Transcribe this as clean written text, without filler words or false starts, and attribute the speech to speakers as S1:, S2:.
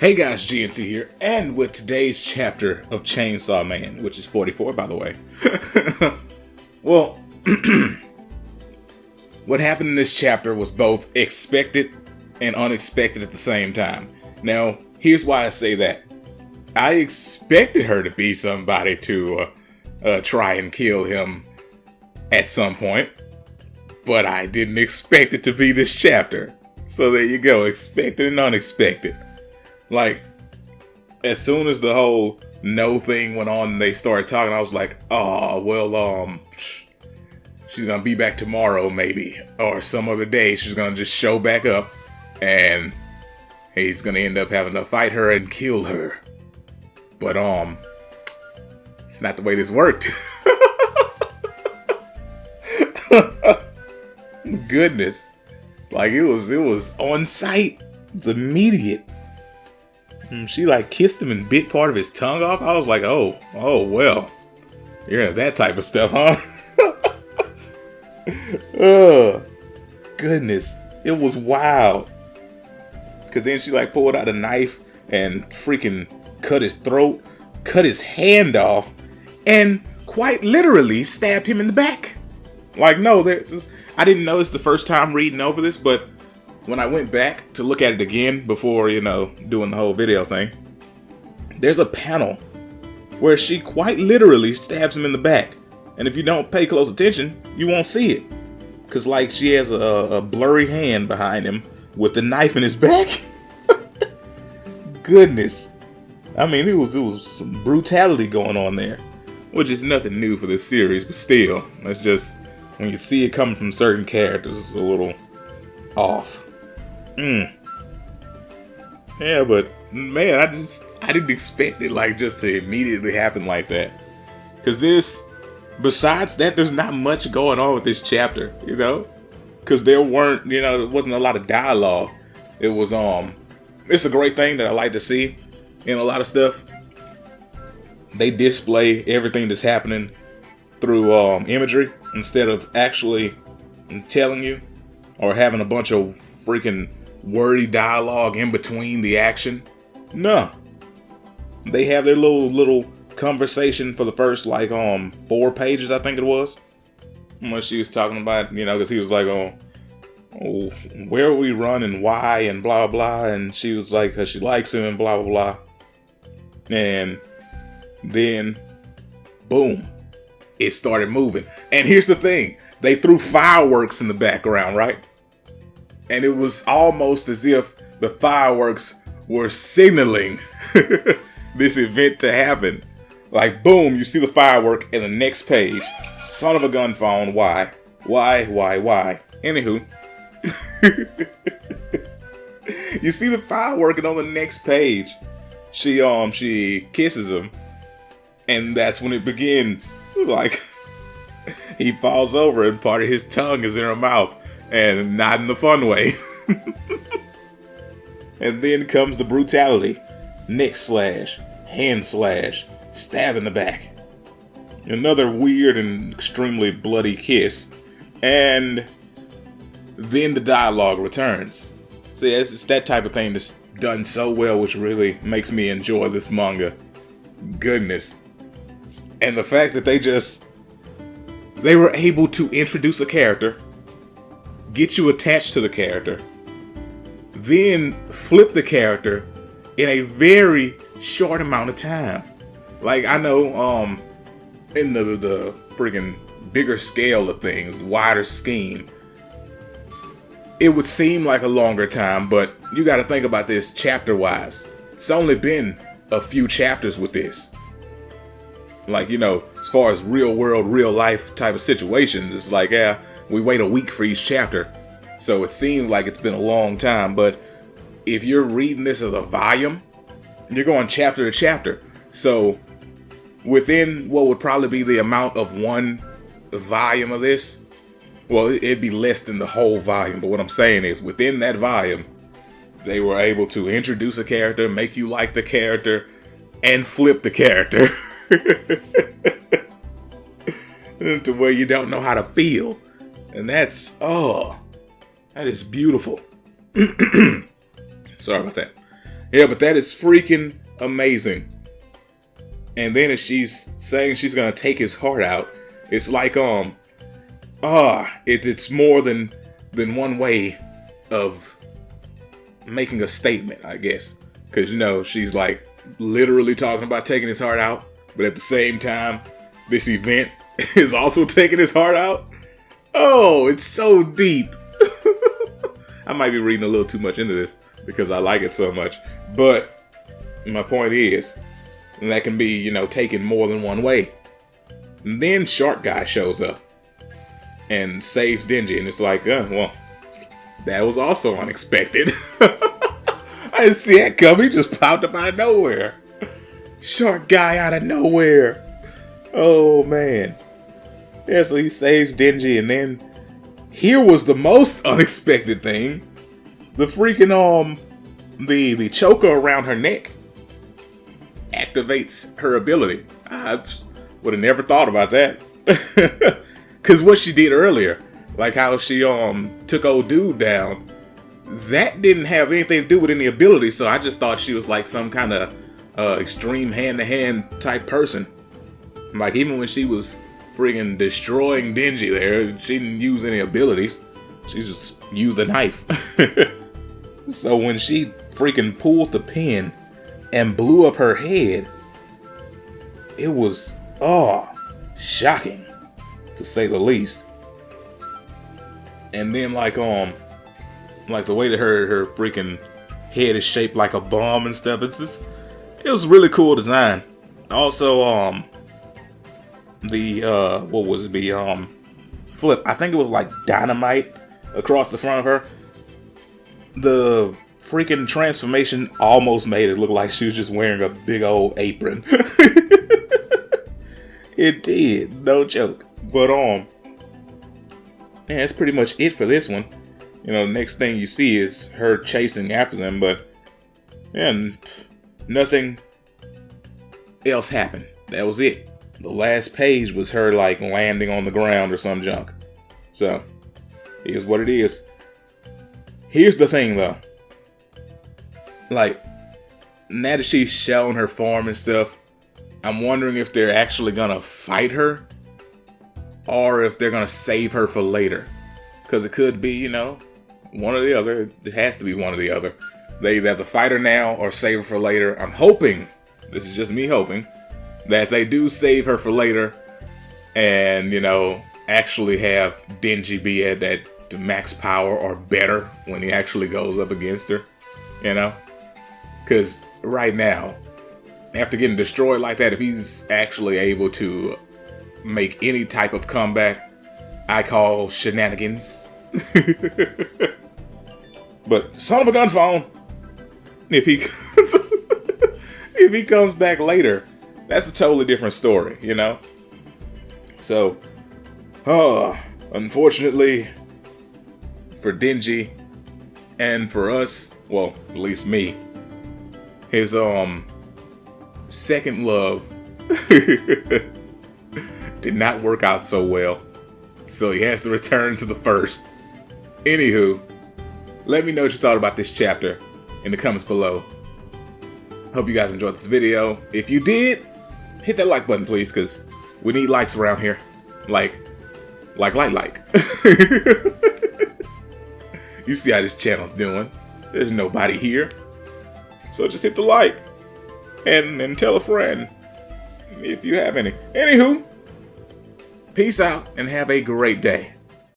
S1: Hey guys, GNT here, and with today's chapter of Chainsaw Man, which is 44 by the way. Well, what happened in this chapter was both expected and unexpected at the same time. Now, here's why I say that. I expected her to be somebody to try and kill him at some point, but I didn't expect it to be this chapter. So there you go, expected and unexpected. Like, as soon as the whole no thing went on and they started talking, I was like, oh, well, she's gonna be back tomorrow maybe, or some other day. She's gonna just show back up and he's gonna end up having to fight her and kill her. But it's not the way this worked. Goodness. Like, it was on sight. It's immediate. She like kissed him and bit part of his tongue off. I was like, oh well. You're into that type of stuff, huh? Oh, goodness. It was wild. Cause then she like pulled out a knife and freaking cut his throat, cut his hand off, and quite literally stabbed him in the back. Like, no, I didn't notice the first time reading over this, but when I went back to look at it again before, doing the whole video thing, there's a panel where she quite literally stabs him in the back. And if you don't pay close attention, you won't see it. Because, like, she has a blurry hand behind him with the knife in his back. Goodness. I mean, it was some brutality going on there. Which is nothing new for this series, but still, that's just, when you see it coming from certain characters, it's a little off. Yeah, but man, I didn't expect it like just to immediately happen like that. Cause besides that, there's not much going on with this chapter, Cause there wasn't a lot of dialogue. It was it's a great thing that I like to see in a lot of stuff. They display everything that's happening through imagery instead of actually telling you or having a bunch of freaking wordy dialogue in between the action. No. They have their little conversation for the first 4 pages, I think it was. What she was talking about, because he was like, oh, where we run and why and blah blah, and she was like, cause she likes him and blah blah blah. And then boom, it started moving. And here's the thing, they threw fireworks in the background, right? And it was almost as if the fireworks were signaling this event to happen. Like, boom, you see the firework in the next page. Son of a gun phone, why? Anywho. You see the firework, and on the next page, she kisses him. And that's when it begins. Like, he falls over and part of his tongue is in her mouth. And not in the fun way. And then comes the brutality. Neck slash, hand slash, stab in the back. Another weird and extremely bloody kiss. And then the dialogue returns. See, it's that type of thing that's done so well, which really makes me enjoy this manga. Goodness. And the fact that they were able to introduce a character, get you attached to the character, then flip the character in a very short amount of time. Like, I know, in the freaking bigger scale of things, wider scheme, it would seem like a longer time, but you got to think about this chapter-wise. It's only been a few chapters with this. Like, as far as real world, real life type of situations, it's like, yeah, we wait a week for each chapter, so it seems like it's been a long time. But if you're reading this as a volume, you're going chapter to chapter. So within what would probably be the amount of one volume of this, well, it'd be less than the whole volume. But what I'm saying is, within that volume, they were able to introduce a character, make you like the character, and flip the character to where you don't know how to feel. And that is beautiful. Sorry about that. Yeah, but that is freaking amazing. And then as she's saying she's gonna take his heart out, it's like it's more than one way of making a statement, I guess. Because, you know, she's like literally talking about taking his heart out, but at the same time, this event is also taking his heart out. Oh, it's so deep. I might be reading a little too much into this because I like it so much. But my point is, that can be, you know, taken more than one way. And then Shark Guy shows up and saves Denji, and it's like, well, that was also unexpected. I didn't see that coming. He just popped up out of nowhere. Shark Guy out of nowhere. Oh, man. Yeah, so he saves Denji, and then here was the most unexpected thing. The freaking, the choker around her neck activates her ability. I would have never thought about that. Because what she did earlier, like how she took old dude down, that didn't have anything to do with any ability, so I just thought she was like some kind of extreme hand-to-hand type person. Like, even when she was friggin' destroying Denji there, she didn't use any abilities. She just used a knife. So when she freaking pulled the pin and blew up her head, it was, shocking, to say the least. And then like the way that her freaking head is shaped like a bomb and stuff, it was really cool design. Also, what was it? Flip. I think it was like dynamite across the front of her. The freaking transformation almost made it look like she was just wearing a big old apron. It did, no joke. But yeah, that's pretty much it for this one. You know, the next thing you see is her chasing after them, but nothing else happened. That was it. The last page was her like landing on the ground or some junk. So, here's what it is. Here's the thing though. Like, now that she's shown her form and stuff, I'm wondering if they're actually gonna fight her or if they're gonna save her for later. Because it could be, you know, one or the other. It has to be one or the other. They either have to fight her now or save her for later. I'm hoping, this is just me hoping, that they do save her for later and, you know, actually have Denji be at that max power or better when he actually goes up against her, you know? Because right now, after getting destroyed like that, if he's actually able to make any type of comeback, I call shenanigans. But son of a gun phone, if he comes back later, that's a totally different story, you know? So, unfortunately for Denji and for us, well, at least me, his second love did not work out so well. So he has to return to the first. Anywho, let me know what you thought about this chapter in the comments below. Hope you guys enjoyed this video. If you did, hit that like button, please, because we need likes around here. Like. You see how this channel's doing. There's nobody here. So just hit the like. And tell a friend. If you have any. Anywho, peace out and have a great day.